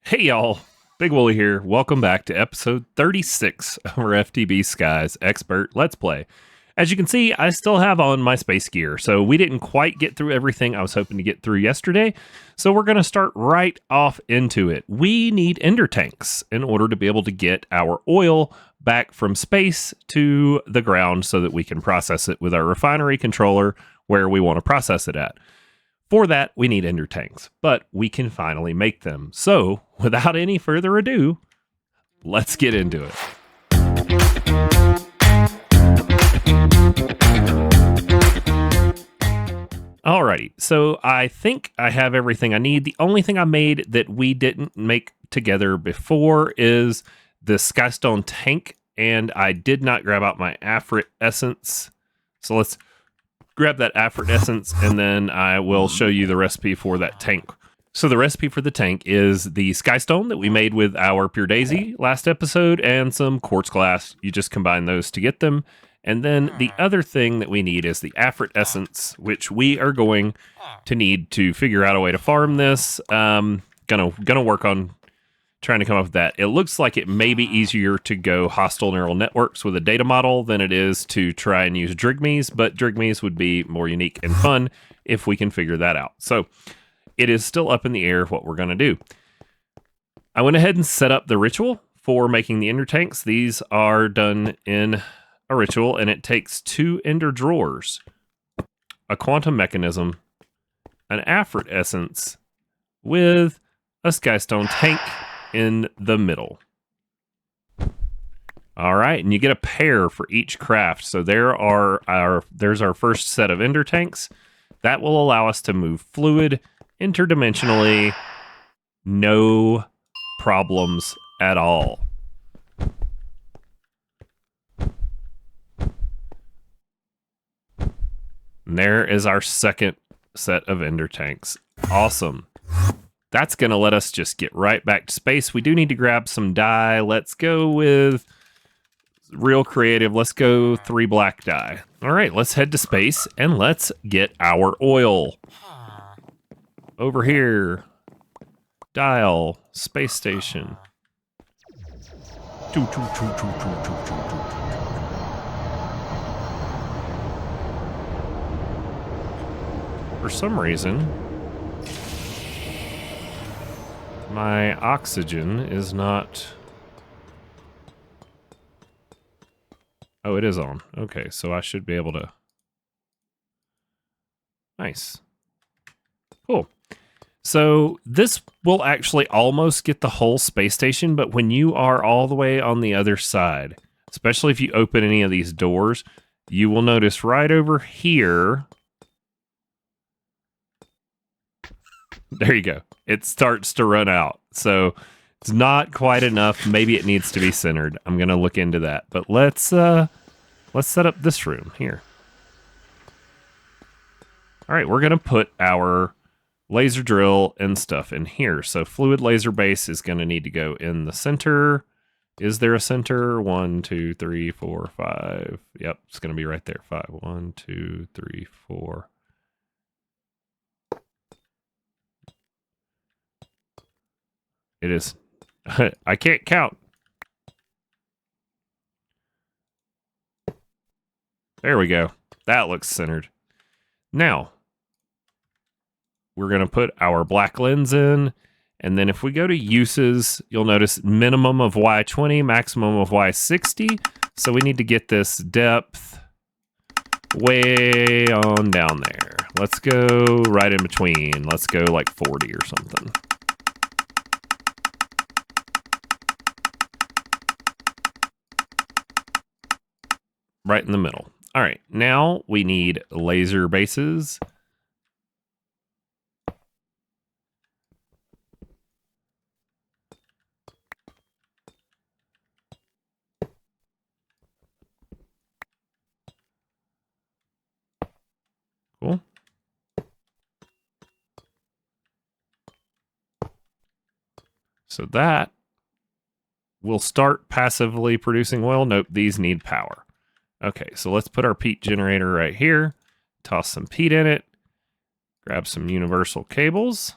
Hey y'all, Big Wooly here. Welcome back to episode 36 of our FTB Skies Expert Let's Play. As you can see, I still have on my space gear, so we didn't quite get through everything I was hoping to get through yesterday, so we're going to start right off into it. We need ender tanks in order to be able to get our oil back from space to the ground so that we can process it with our refinery controller where we want to process it at. For that, we need ender tanks, but we can finally make them. So, without any further ado, let's get into it. Alrighty, so I think I have everything I need. The only thing I made that we didn't make together before is the Skystone tank, and I did not grab out my Afrit essence. So let's grab that Afrit essence, and then I will show you the recipe for that tank. So the recipe for the tank is the Skystone that we made with our Pure Daisy last episode and some quartz glass. You just combine those to get them. And then the other thing that we need is the Afrit essence, which we are going to need to figure out a way to farm this. Gonna work on trying to come up with that. It looks like it may be easier to go hostile neural networks with a data model than it is to try and use Drigmees, but Drigmees would be more unique and fun if we can figure that out. So it is still up in the air what we're going to do. I went ahead and set up the ritual for making the ender tanks. These are done in a ritual, and it takes 2 ender drawers, a quantum mechanism, an Afrit essence, with a Skystone tank in the middle. All right, and you get a pair for each craft. So there's our first set of ender tanks. That will allow us to move fluid interdimensionally. No problems at all. And there is our second set of ender tanks. Awesome. That's going to let us just get right back to space. We do need to grab some dye. Let's go with real creative. Let's go 3 black dye. All right, let's head to space and let's get our oil. Over here. Dial. Space station. For some reason, my oxygen is not... Oh, it is on. Okay, so I should be able to... Nice. Cool. So this will actually almost get the whole space station, but when you are all the way on the other side, especially if you open any of these doors, you will notice right over here... There you go. It starts to run out. So it's not quite enough. Maybe it needs to be centered. I'm going to look into that. But let's set up this room here. All right, we're going to put our laser drill and stuff in here. So fluid laser base is going to need to go in the center. Is there a center? 1, 2, 3, 4, 5. Yep, it's going to be right there. 5. 1, 2, 3, 4. It is. I can't count. There we go. That looks centered. Now, we're going to put our black lens in. And then if we go to uses, you'll notice minimum of Y20, maximum of Y60. So we need to get this depth way on down there. Let's go right in between. Let's go like 40 or something. Right in the middle. All right, now we need laser bases. Cool. So that will start passively producing oil. Nope, these need power. Okay, so let's put our peat generator right here. Toss some peat in it. Grab some universal cables.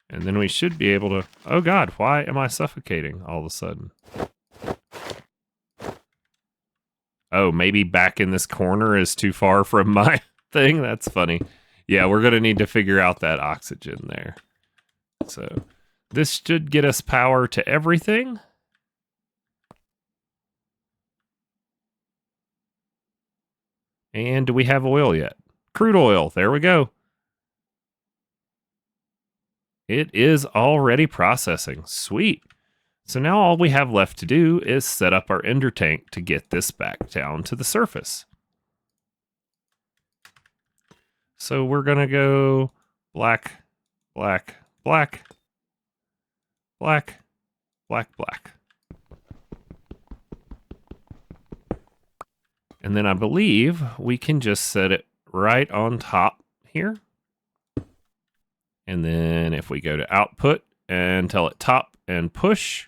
And then we should be able to... Oh God, why am I suffocating all of a sudden? Oh, maybe back in this corner is too far from my thing? That's funny. Yeah, we're going to need to figure out that oxygen there. So this should get us power to everything. And do we have oil yet? Crude oil. There we go. It is already processing. Sweet. So now all we have left to do is set up our ender tank to get this back down to the surface. So we're going to go black, black, black, black, black, black. And then I believe we can just set it right on top here. And then if we go to output and tell it top and push,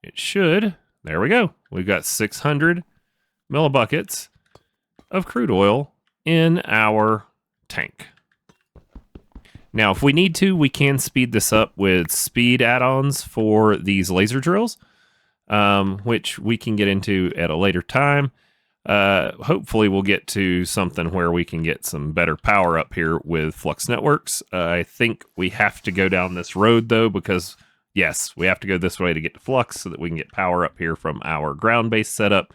it should, there we go. We've got 600 millibuckets of crude oil in our tank. Now, if we need to, we can speed this up with speed add-ons for these laser drills, which we can get into at a later time. Hopefully we'll get to something where we can get some better power up here with Flux Networks. I think we have to go down this road though, because yes, we have to go this way to get to Flux so that we can get power up here from our ground-based setup.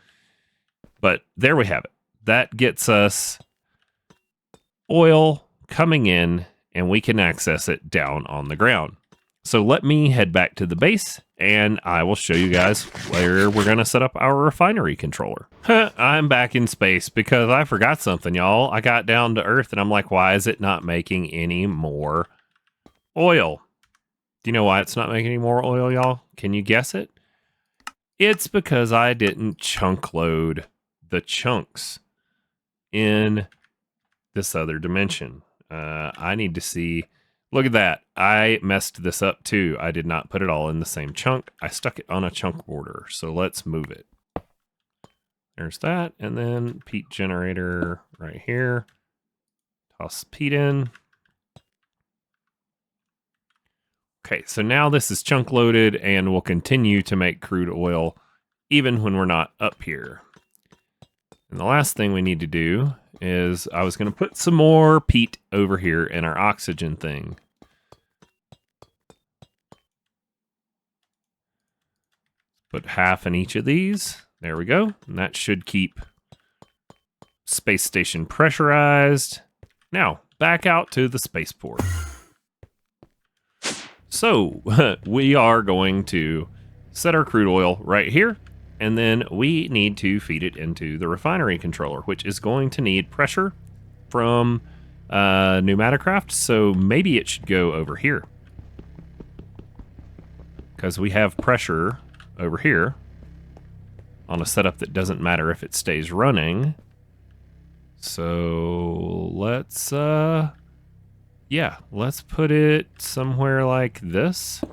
But there we have it. That gets us oil coming in and we can access it down on the ground. So let me head back to the base and I will show you guys where we're going to set up our refinery controller. I'm back in space because I forgot something, y'all. I got down to Earth and I'm like, why is it not making any more oil? Do you know why it's not making any more oil, y'all? Can you guess it? It's because I didn't chunk load the chunks in this other dimension. I need to see... Look at that. I messed this up too. I did not put it all in the same chunk. I stuck it on a chunk border. So let's move it. There's that. And then peat generator right here. Toss peat in. Okay, so now this is chunk loaded and we'll continue to make crude oil even when we're not up here. And the last thing we need to do is I was going to put some more peat over here in our oxygen thing. Put half in each of these. There we go. And that should keep space station pressurized. Now, back out to the spaceport. So, we are going to set our crude oil right here. And then we need to feed it into the refinery controller, which is going to need pressure from Pneumaticraft. So maybe it should go over here. Because we have pressure over here on a setup that doesn't matter if it stays running. So let's, let's put it somewhere like this.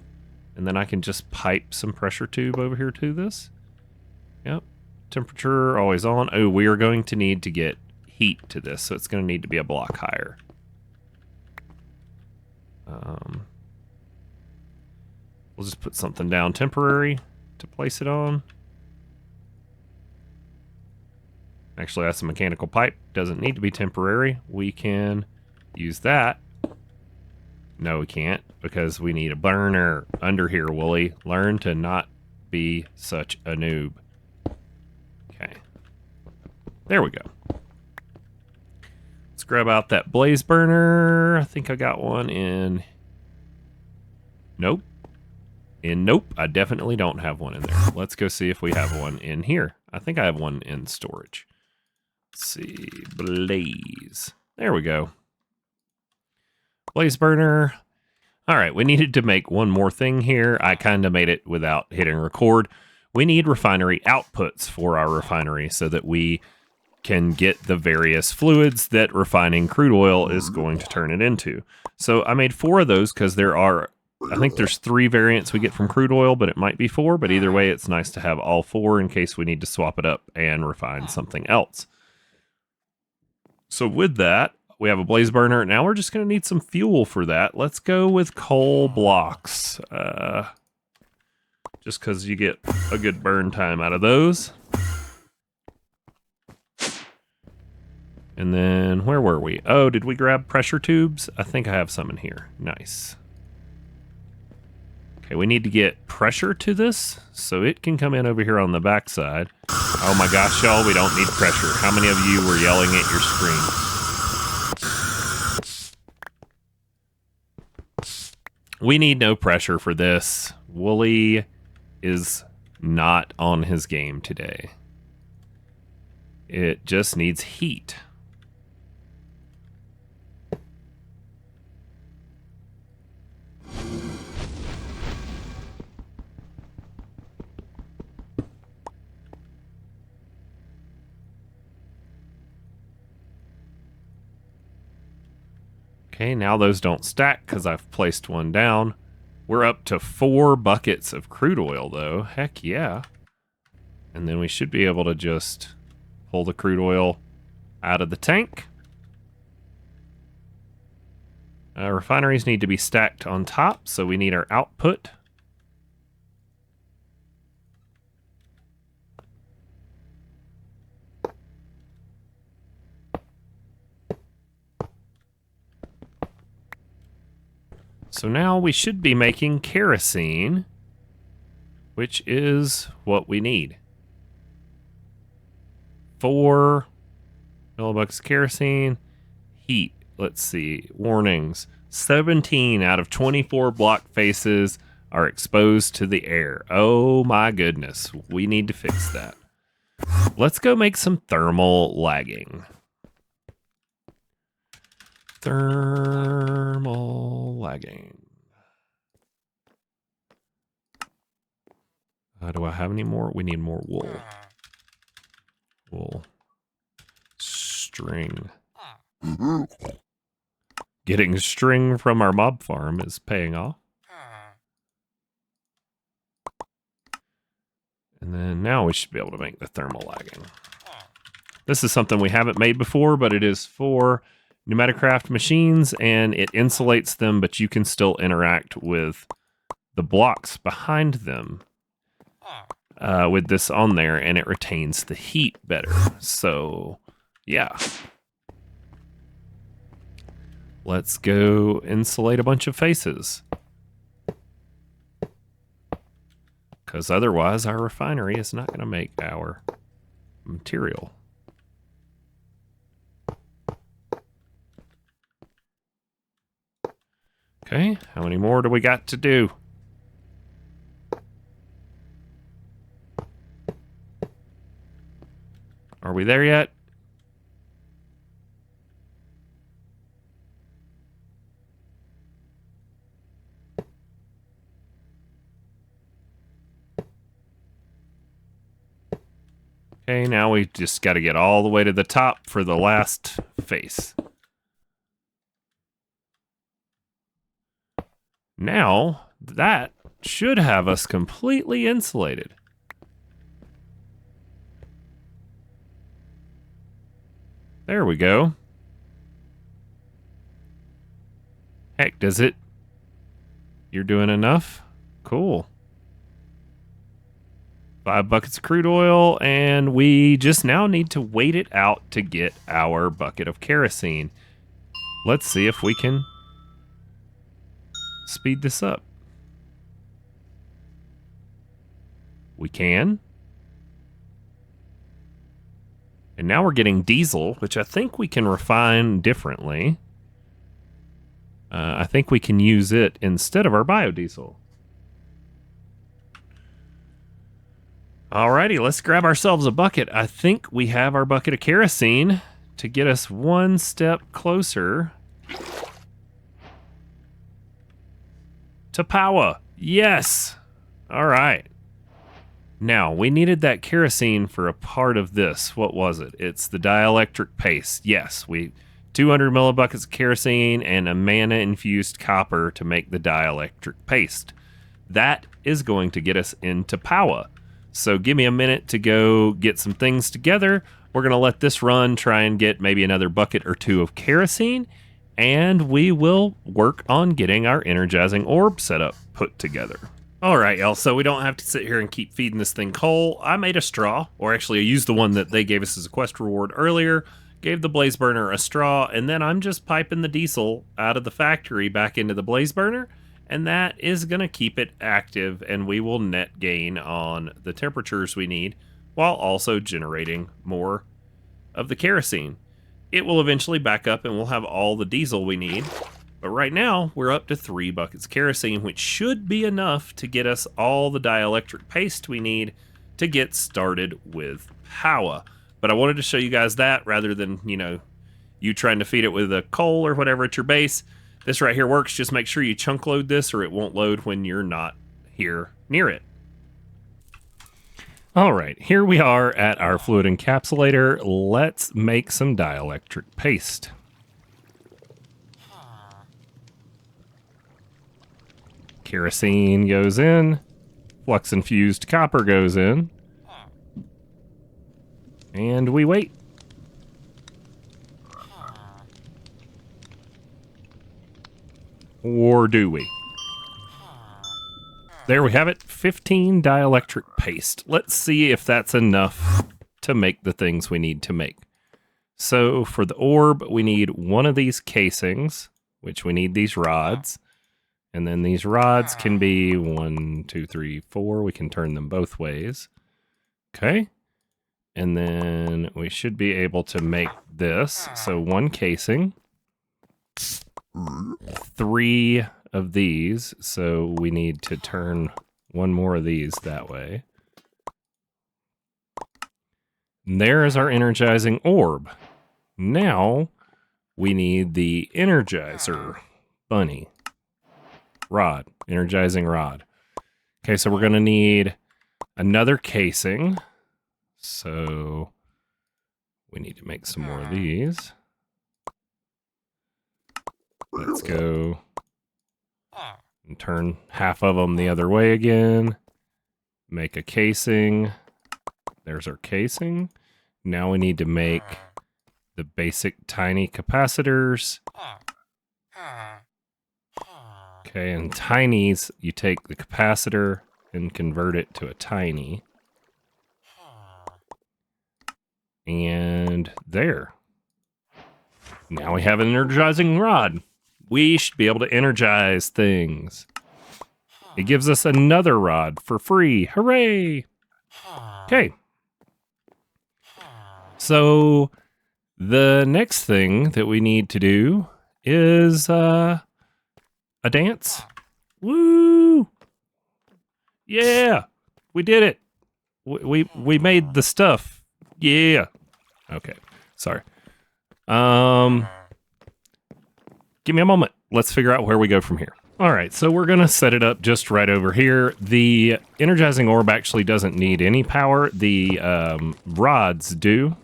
And then I can just pipe some pressure tube over here to this. Yep. Temperature always on. Oh, we are going to need to get heat to this, so it's going to need to be a block higher. We'll just put something down temporary to place it on. Actually, that's a mechanical pipe. Doesn't need to be temporary. We can use that. No, we can't, because we need a burner under here, Wooly. Learn to not be such a noob. Okay. There we go. Let's grab out that blaze burner. I think I got one in... Nope. Nope, I definitely don't have one in there. Let's go see if we have one in here. I think I have one in storage. Let's see. Blaze. There we go. Blaze burner. All right, we needed to make one more thing here. I kind of made it without hitting record. We need refinery outputs for our refinery so that we can get the various fluids that refining crude oil is going to turn it into. So I made 4 of those because there are, I think there's 3 variants we get from crude oil, but it might be 4. But either way, it's nice to have all 4 in case we need to swap it up and refine something else. So with that, we have a blaze burner. Now we're just going to need some fuel for that. Let's go with coal blocks. Just because you get a good burn time out of those. And then, where were we? Oh, did we grab pressure tubes? I think I have some in here. Nice. Okay, we need to get pressure to this, so it can come in over here on the backside. Oh my gosh, y'all, we don't need pressure. How many of you were yelling at your screen? We need no pressure for this. Wooly is not on his game today. It just needs heat. Okay, now those don't stack because I've placed one down. We're up to 4 buckets of crude oil, though. Heck yeah. And then we should be able to just pull the crude oil out of the tank. Refineries need to be stacked on top, so we need our output. So now we should be making kerosene, which is what we need. 4 millibucks kerosene, heat. Let's see, warnings. 17 out of 24 block faces are exposed to the air. Oh my goodness, we need to fix that. Let's go make some thermal lagging. Thermal lagging. Do I have any more? We need more wool. Wool. String. Getting string from our mob farm is paying off. And then now we should be able to make the thermal lagging. This is something we haven't made before, but it is for Pneumaticraft machines, and it insulates them, but you can still interact with the blocks behind them with this on there, and it retains the heat better. So, yeah. Let's go insulate a bunch of faces. Because otherwise, our refinery is not going to make our material. Okay, how many more do we got to do? Are we there yet? Okay, now we just got to get all the way to the top for the last face. Now, that should have us completely insulated. There we go. Heck, does it? You're doing enough? Cool. 5 buckets of crude oil, and we just now need to wait it out to get our bucket of kerosene. Let's see if we can speed this up. We can. And now we're getting diesel, which I think we can refine differently. I think we can use it instead of our biodiesel. Alrighty, let's grab ourselves a bucket. I think we have our bucket of kerosene to get us one step closer to power. Yes. All right. Now, we needed that kerosene for a part of this. What was it? It's the dielectric paste. Yes, 200 millibuckets of kerosene and a mana-infused copper to make the dielectric paste. That is going to get us into power. So give me a minute to go get some things together. We're going to let this run, try and get maybe another bucket or two of kerosene, and we will work on getting our energizing orb setup put together. All right, y'all, so we don't have to sit here and keep feeding this thing coal. I made a straw, or actually I used the one that they gave us as a quest reward earlier, gave the blaze burner a straw, and then I'm just piping the diesel out of the factory back into the blaze burner, and that is going to keep it active, and we will net gain on the temperatures we need, while also generating more of the kerosene. It will eventually back up and we'll have all the diesel we need. But right now, we're up to 3 buckets of kerosene, which should be enough to get us all the dielectric paste we need to get started with power. But I wanted to show you guys that rather than, you trying to feed it with a coal or whatever at your base. This right here works. Just make sure you chunk load this or it won't load when you're not here near it. All right, here we are at our fluid encapsulator. Let's make some dielectric paste. Kerosene goes in. Flux infused copper goes in. And we wait. Or do we? There we have it, 15 dielectric paste. Let's see if that's enough to make the things we need to make. So for the orb, we need one of these casings, which we need these rods. And then these rods can be 1, 2, 3, 4. We can turn them both ways. Okay. And then we should be able to make this. So 1 casing. 3 of these. So we need to turn 1 more of these that way. And there is our energizing orb. Now we need the energizer bunny. Rod, energizing rod. Okay, so we're going to need another casing. So we need to make some more of these. Let's go and turn half of them the other way again. Make a casing. There's our casing. Now we need to make the basic tiny capacitors. Okay, and tinies, you take the capacitor and convert it to a tiny. And there. Now we have an energizing rod. We should be able to energize things. It gives us another rod for free. Hooray! Okay. So the next thing that we need to do is a dance. Woo! Yeah, we did it. We made the stuff. Yeah. Okay. Sorry. Give me a moment. Let's figure out where we go from here. All right, so we're going to set it up just right over here. The energizing orb actually doesn't need any power. The rods do.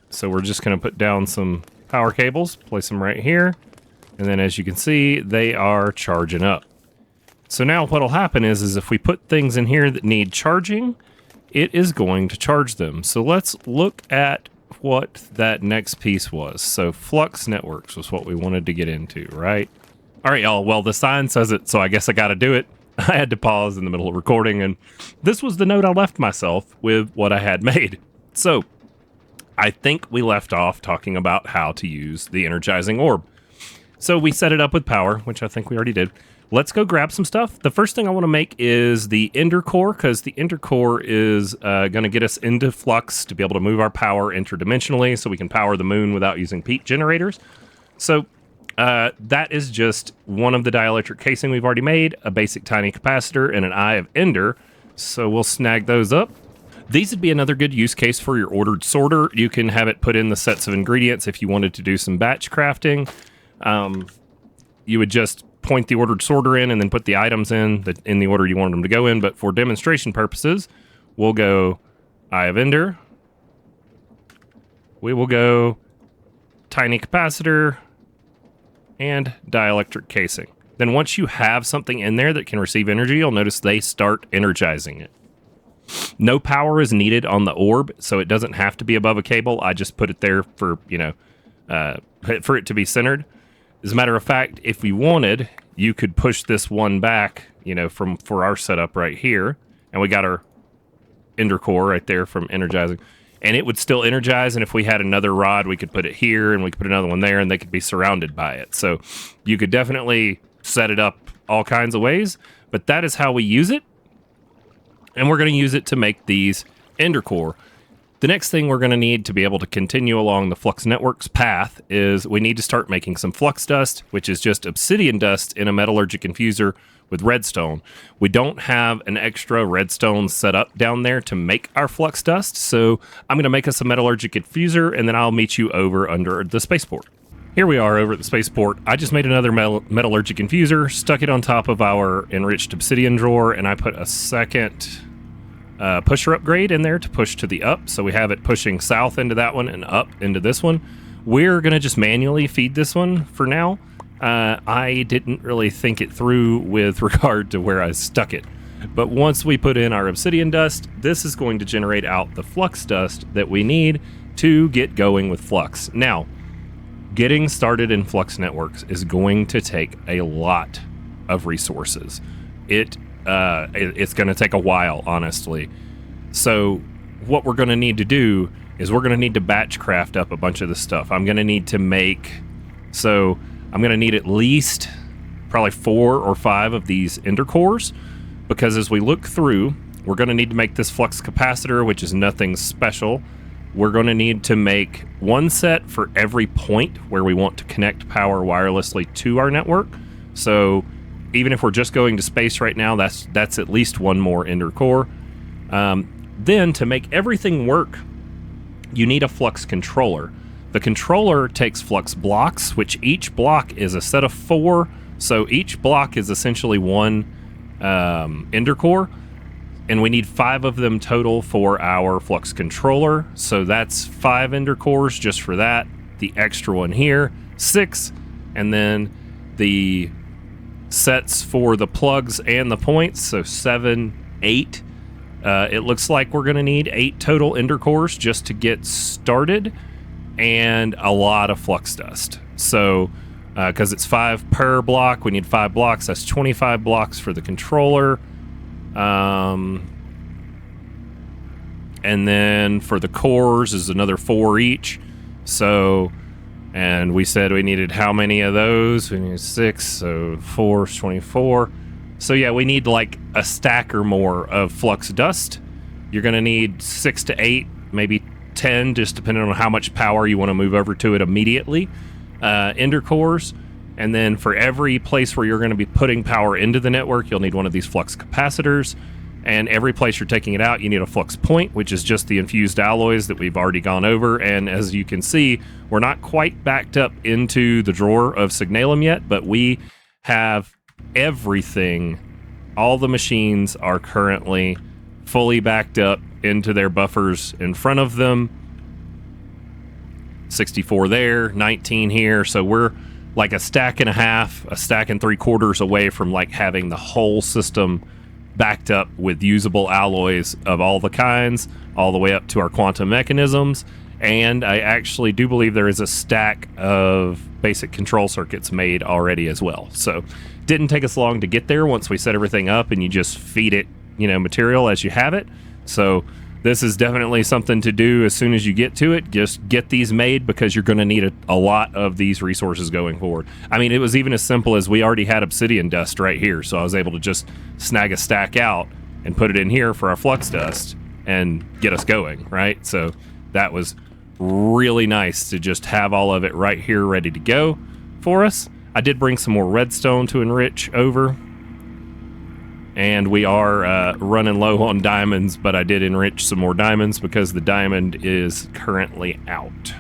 So we're just going to put down some power cables, place them right here. And then as you can see, they are charging up. So now what'll happen is if we put things in here that need charging, it is going to charge them. So let's look at what that next piece was. So Flux networks was what we wanted to get into, right? All right, y'all. Well, the sign says it, so I guess I got to do it. I had to pause in the middle of recording, and this was the note I left myself with what I had made. So I think we left off talking about how to use the energizing orb. So we set it up with power, which I think we already did. Let's go grab some stuff. The first thing I want to make is the ender core, because the ender core is going to get us into Flux to be able to move our power interdimensionally so we can power the moon without using peak generators. So that is just one of the dielectric casing we've already made, a basic tiny capacitor, and an eye of ender. So we'll snag those up. These would be another good use case for your ordered sorter. You can have it put in the sets of ingredients if you wanted to do some batch crafting. You would just point the ordered sorter in and then put the items in the order you want them to go in. But for demonstration purposes, we'll go eye of ender. We will go tiny capacitor and dielectric casing. Then once you have something in there that can receive energy, you'll notice they start energizing it. No power is needed on the orb, so it doesn't have to be above a cable. I just put it there for, for it to be centered. As a matter of fact, if you wanted, you could push this one back, for our setup right here. And we got our ender core right there from energizing. And it would still energize, and if we had another rod, we could put it here, and we could put another one there, and they could be surrounded by it. So you could definitely set it up all kinds of ways, but that is how we use it. And we're going to use it to make these ender core. The next thing we're going to need to be able to continue along the Flux Networks path is we need to start making some flux dust, which is just obsidian dust in a metallurgic infuser with redstone. We don't have an extra redstone set up down there to make our flux dust, so I'm going to make us a metallurgic infuser, and then I'll meet you over under the spaceport. Here we are over at the spaceport. I just made another metallurgic infuser, stuck it on top of our enriched obsidian drawer, and I put a second pusher upgrade in there to push to the up, so we have it pushing south into that one and up into this one. We're going to just manually feed this one for now. I didn't really think it through with regard to where I stuck it. But once we put in our obsidian dust, this is going to generate out the flux dust that we need to get going with Flux. Now, getting started in Flux Networks is going to take a lot of resources. It's going to take a while, honestly. So what we're going to need to do is we're going to need to batch craft up a bunch of this stuff. I'm going to need at least probably 4 or 5 of these ender cores, because as we look through, we're going to need to make this flux capacitor, which is nothing special. We're going to need to make one set for every point where we want to connect power wirelessly to our network. So even if we're just going to space right now, that's at least one more ender core. Then to make everything work, you need a flux controller. The controller takes flux blocks, which each block is a set of 4. So each block is essentially one ender core, and we need 5 of them total for our flux controller. So that's 5 ender cores just for that. The extra one here, 6, and then the sets for the plugs and the points, so 7, 8. It looks like we're going to need 8 total ender cores just to get started, and a lot of flux dust. So because it's 5 per block, we need 5 blocks. That's 25 blocks for the controller. And then for the cores is another 4 each. So, and we said we needed how many of those? We need 6, so 4 is 24. So yeah, we need like a stack or more of flux dust. You're going to need 6 to 8, maybe 10, just depending on how much power you want to move over to it immediately. Ender cores. And then for every place where you're going to be putting power into the network, you'll need one of these flux capacitors. And every place you're taking it out, you need a flux point, which is just the infused alloys that we've already gone over. And as you can see, we're not quite backed up into the drawer of Signalum yet, but we have everything. All the machines are currently fully backed up into their buffers in front of them. 64 there, 19 here. So we're like a stack and a half, a stack and 3/4 away from like having the whole system backed up with usable alloys of all the kinds, all the way up to our quantum mechanisms. And I actually do believe there is a stack of basic control circuits made already as well. So didn't take us long to get there once we set everything up, and you just feed it, material as you have it. So this is definitely something to do as soon as you get to it. Just get these made, because you're going to need a lot of these resources going forward. I mean, it was even as simple as we already had obsidian dust right here, so I was able to just snag a stack out and put it in here for our flux dust and get us going, right? So that was really nice to just have all of it right here ready to go for us. I did bring some more redstone to enrich over, and we are running low on diamonds, but I did enrich some more diamonds because the diamond is currently out.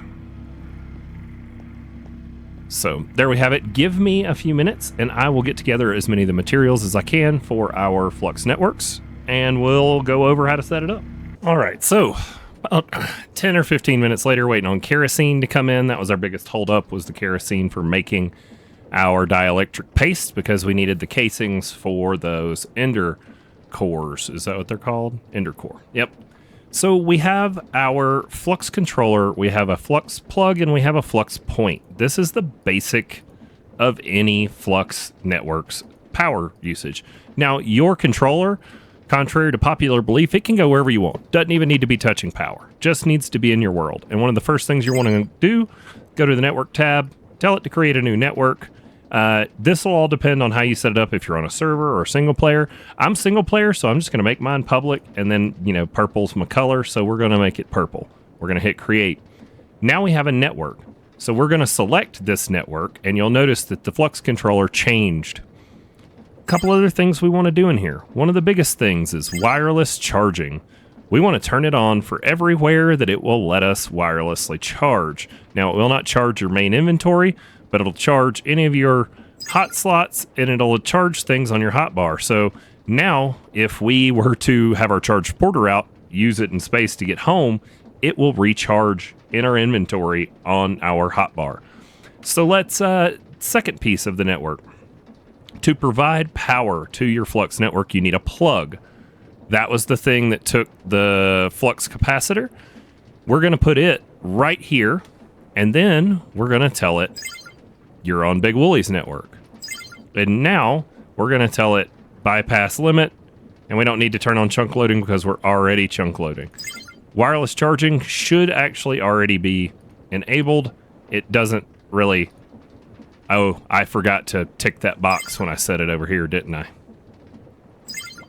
So there we have it. Give me a few minutes and I will get together as many of the materials as I can for our Flux Networks, and we'll go over how to set it up. All right, so about 10 or 15 minutes later, waiting on kerosene to come in. That was our biggest holdup, was the kerosene for making our dielectric paste, because we needed the casings for those ender cores. Is that what they're called? Ender core. Yep. So we have our Flux controller, we have a Flux plug, and we have a Flux point. This is the basic of any Flux network's power usage. Now, your controller, contrary to popular belief, it can go wherever you want. Doesn't even need to be touching power. Just needs to be in your world. And one of the first things you're wanting to do, go to the network tab, tell it to create a new network. This will all depend on how you set it up if you're on a server or single player. I'm single player, so I'm just going to make mine public, and then, purple's my color, so we're going to make it purple. We're going to hit create. Now we have a network. So we're going to select this network, and you'll notice that the Flux controller changed. A couple other things we want to do in here. One of the biggest things is wireless charging. We want to turn it on for everywhere that it will let us wirelessly charge. Now, it will not charge your main inventory, but it'll charge any of your hot slots, and it'll charge things on your hotbar. So now, if we were to have our charge porter out, use it in space to get home, it will recharge in our inventory on our hotbar. So let's, second piece of the network. To provide power to your Flux network, you need a plug. That was the thing that took the Flux capacitor. We're going to put it right here, and then we're going to tell it, you're on Big Woolie's network. And now we're going to tell it bypass limit, and we don't need to turn on chunk loading because we're already chunk loading. Wireless charging should actually already be enabled. It doesn't really... Oh, I forgot to tick that box when I set it over here, didn't I?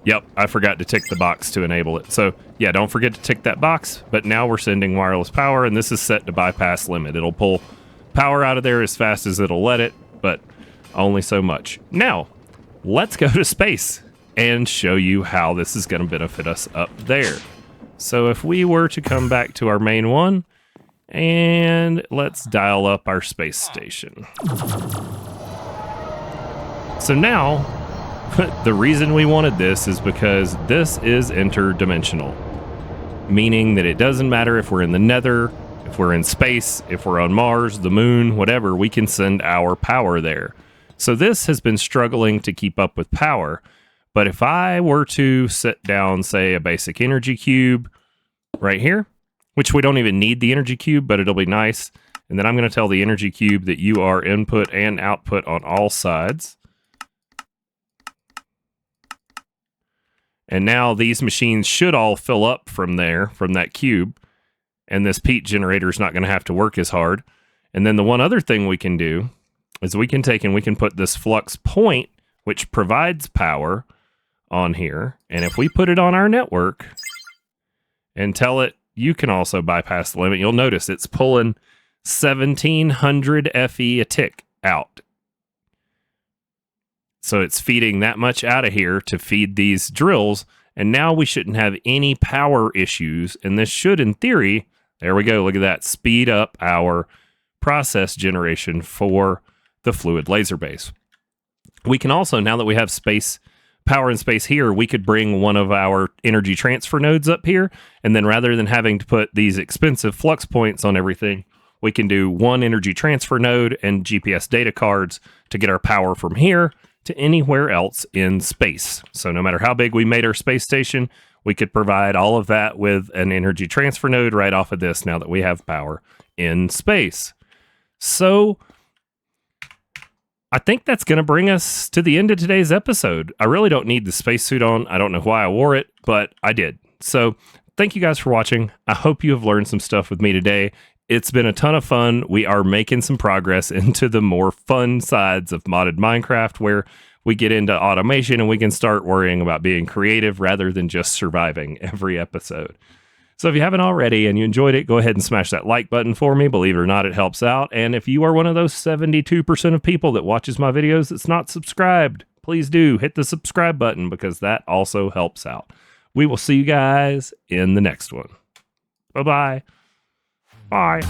Yep, I forgot to tick the box to enable it. So, yeah, don't forget to tick that box, but now we're sending wireless power, and this is set to bypass limit. It'll pull power out of there as fast as it'll let it, but only so much. Now, let's go to space and show you how this is going to benefit us up there. So if we were to come back to our main one, and let's dial up our space station. So now, the reason we wanted this is because this is interdimensional, meaning that it doesn't matter if we're in the nether, if we're in space, if we're on Mars, the moon, whatever, we can send our power there. So this has been struggling to keep up with power, but if I were to set down, say, a basic energy cube right here, which we don't even need the energy cube, but it'll be nice. And then I'm going to tell the energy cube that you are input and output on all sides. And now these machines should all fill up from there, from that cube. And this peat generator is not going to have to work as hard. And then the one other thing we can do is we can take and we can put this Flux point, which provides power, on here. And if we put it on our network and tell it, you can also bypass the limit, you'll notice it's pulling 1700 FE a tick out. So it's feeding that much out of here to feed these drills, and now we shouldn't have any power issues, and this should, in theory, there we go, look at that, speed up our process generation for the fluid laser base. We can also, now that we have space, power in space here, we could bring one of our energy transfer nodes up here, and then rather than having to put these expensive flux points on everything, we can do one energy transfer node and GPS data cards to get our power from here to anywhere else in space. So no matter how big we made our space station, we could provide all of that with an energy transfer node right off of this now that we have power in space. So I think that's going to bring us to the end of today's episode. I really don't need the spacesuit on. I don't know why I wore it, but I did. So thank you guys for watching. I hope you have learned some stuff with me today. It's been a ton of fun. We are making some progress into the more fun sides of modded Minecraft, where we get into automation and we can start worrying about being creative rather than just surviving every episode. So if you haven't already and you enjoyed it, go ahead and smash that like button for me. Believe it or not, it helps out. And if you are one of those 72% of people that watches my videos that's not subscribed, please do hit the subscribe button because that also helps out. We will see you guys in the next one. Bye-bye. Bye.